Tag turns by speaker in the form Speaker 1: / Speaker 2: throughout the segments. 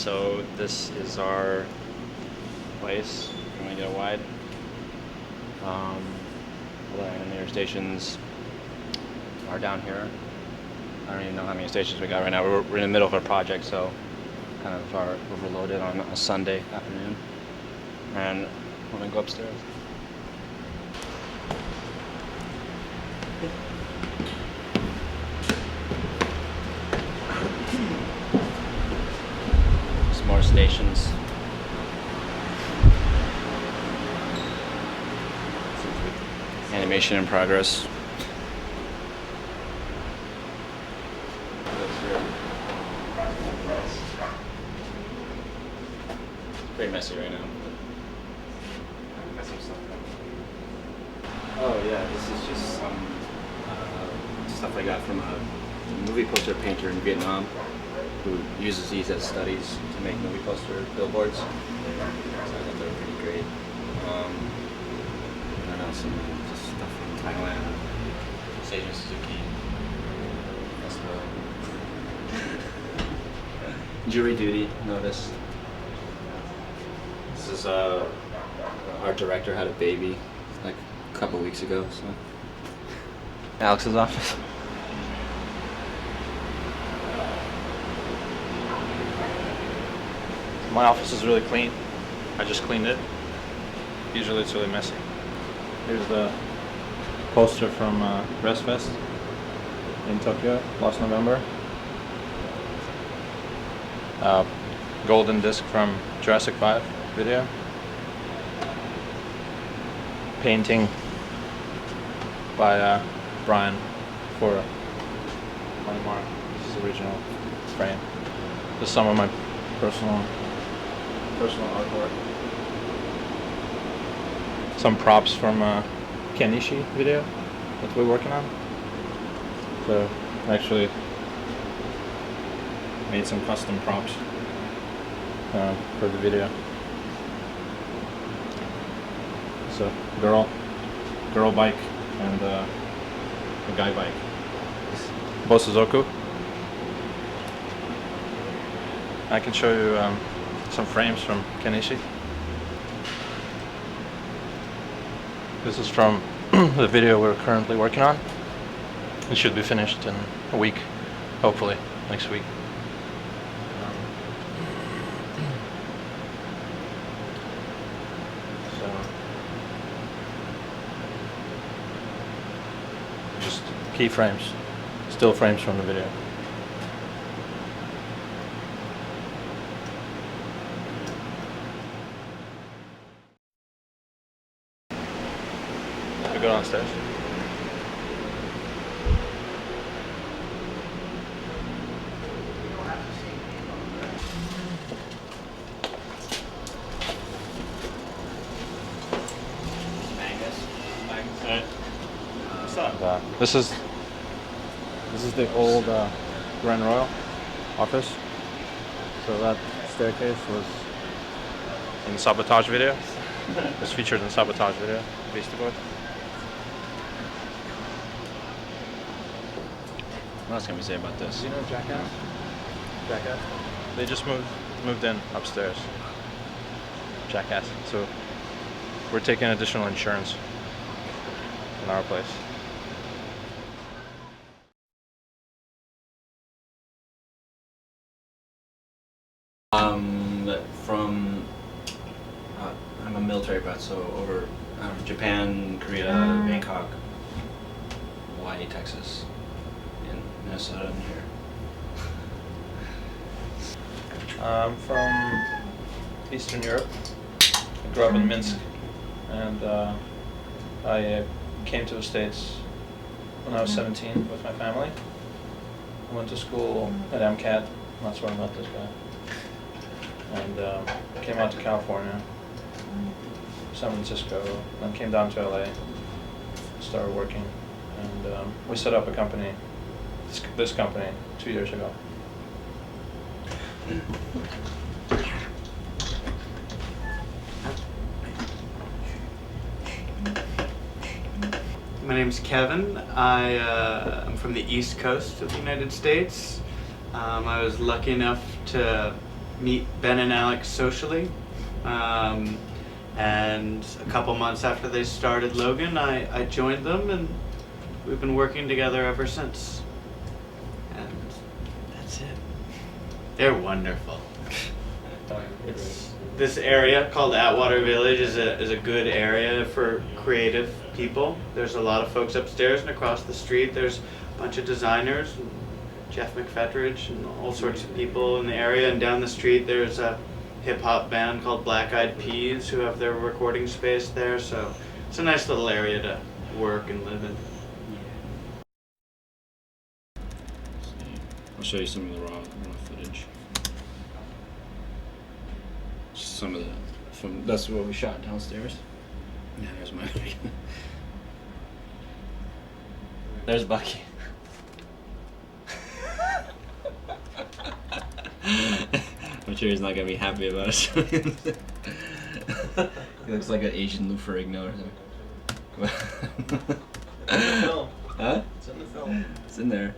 Speaker 1: So this is our place. I'm gonna get a wide. All the near stations are down here. I don't even know how many stations we got right now. We're in the middle of a project, so kind of are overloaded on a Sunday afternoon. And I'm gonna go upstairs. Some more stations. Animation in progress. Pretty messy right now. Oh yeah, this is just some stuff I got from a movie poster painter in Vietnam who uses these as studies to make movie poster billboards. So I thought they were pretty great. I don't know, some just stuff from Thailand. Seijun Suzuki. Jury duty, notice. This is our director had a baby like a couple weeks ago, so. Alex's office.
Speaker 2: My office is really clean. I just cleaned it. Usually it's really messy. Here's the poster from Rest Fest in Tokyo last November. Golden disc from Jurassic 5 video. Painting by Brian for my mark. This is the original frame. Just some of my personal artwork. Some props from Kenichi video that we're working on. So I actually made some custom props for the video. It's a girl bike and a guy bike. Bosuzoku. I can show you some frames from Kenichi. This is from the video we're currently working on. It should be finished in a week, hopefully next week. So, just keyframes, still frames from the video. We go downstairs. What's up? This is the old Grand Royal office. So that staircase was in the Sabotage video. It was featured in the Sabotage video. Beastie Boys.
Speaker 1: What else can we say about this?
Speaker 2: Do you know Jackass? Jackass? They just moved in upstairs. Jackass. So we're taking additional insurance in our place.
Speaker 1: I'm a military brat, so over Japan, Korea, Bangkok, Hawaii, Texas, and Minnesota, and here.
Speaker 2: I'm from Eastern Europe. I grew up in Minsk, and I came to the States when I was 17 with my family. I went to school at MCAT, that's where I met this guy. And came out to California, San Francisco, then came down to LA, started working, and we set up a company, this company, 2 years ago.
Speaker 3: My name's Kevin. I'm from the East Coast of the United States. I was lucky enough to meet Ben and Alex socially. And a couple months after they started Logan, I joined them, and we've been working together ever since. And that's it. They're wonderful. This area called Atwater Village is a good area for creative people. There's a lot of folks upstairs, and across the street there's a bunch of designers, and Jeff McFetridge and all sorts of people in the area. And down the street there's a hip-hop band called Black Eyed Peas who have their recording space there. So it's a nice little area to work and live in.
Speaker 1: I'll show you some of the raw footage. Some of that's what we shot downstairs. Yeah, there's my. There's Bucky. I'm sure he's not gonna be happy about us. He looks like an Asian Lou Ferrigno or something.
Speaker 2: It's in the film.
Speaker 1: Huh?
Speaker 2: It's in the film.
Speaker 1: It's in there.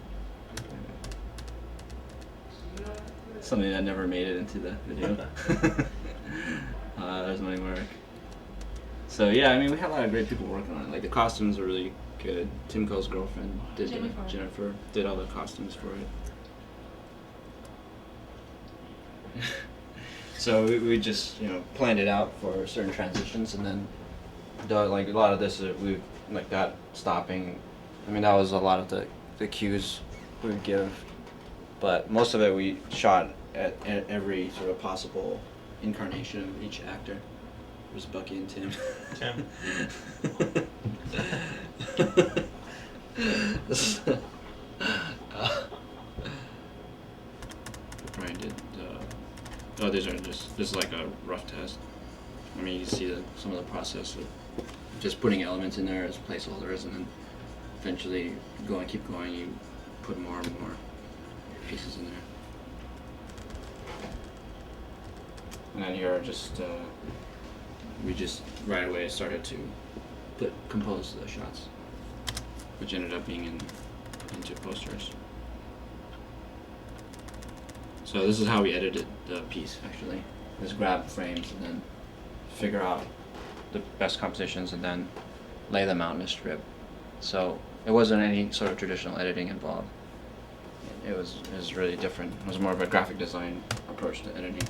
Speaker 1: Something that never made it into the video. There's my mark. So yeah, I mean, we had a lot of great people working on it. Like the costumes were really good. Tim Cole's girlfriend did Jennifer did all the costumes for it. So we just planned it out for certain transitions, and then like a lot of this we like that stopping. I mean, that was a lot of the cues we would give, but most of it we shot at every sort of possible incarnation of each actor. There's Bucky and Tim.
Speaker 2: Tim.
Speaker 1: Brian did. These are this is like a rough test. I mean, you can see some of the process of just putting elements in there as placeholders, and then eventually keep going. You put more and more pieces in there. And then here, we just right away started to compose the shots, which ended up being into posters. So this is how we edited the piece, actually. Just grab frames and then figure out the best compositions and then lay them out in a strip. So it wasn't any sort of traditional editing involved. It was really different. It was more of a graphic design approach to editing.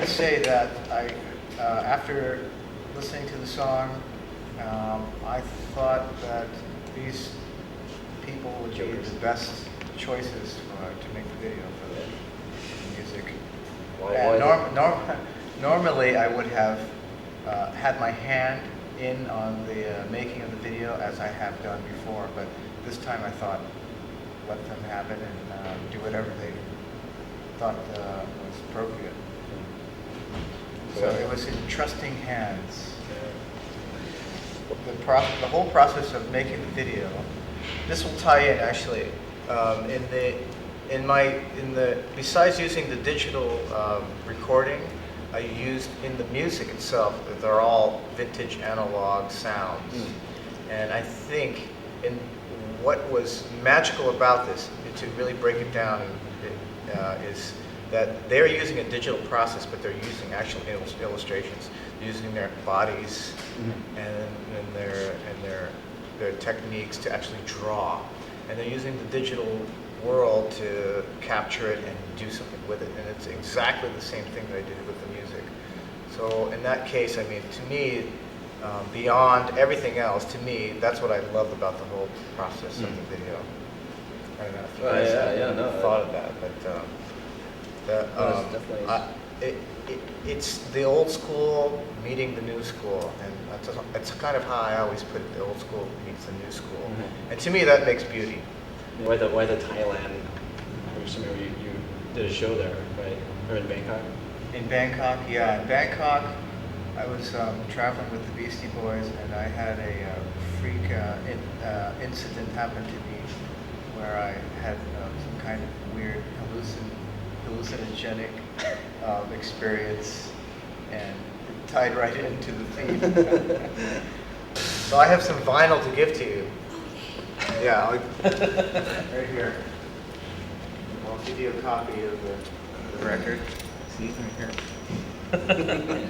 Speaker 4: to say that after listening to the song, I thought that these people would be the best choices to make the video for the music. Normally, I would have had my hand in on the making of the video as I have done before, but this time I thought let them happen and do whatever they thought was appropriate. So it was in trusting hands. The whole process of making the video. This will tie in actually. Besides using the digital recording, I used in the music itself. They're all vintage analog sounds, and I think what was magical about this, to really break it down, is that they're using a digital process, but they're using actual illustrations, using their bodies and their techniques to actually draw, and they're using the digital world to capture it and do something with it, and it's exactly the same thing that I did with the music. So in that case, I mean, to me, beyond everything else, to me, that's what I love about the whole process of the video. I don't know if you guys thought of that, but it's the old school meeting the new school, and that's kind of how I always put it. The old school meets the new school, and to me, that makes beauty.
Speaker 1: Why the Thailand? I'm assuming you did a show there, right? Or in Bangkok?
Speaker 4: In Bangkok, yeah. In Bangkok, I was traveling with the Beastie Boys, and I had a freak incident happen to me where I had some kind of weird hallucinogenic experience, and it tied right into the theme. So I have some vinyl to give to you. Yeah, right here. I'll give you a copy of the record. See, right here.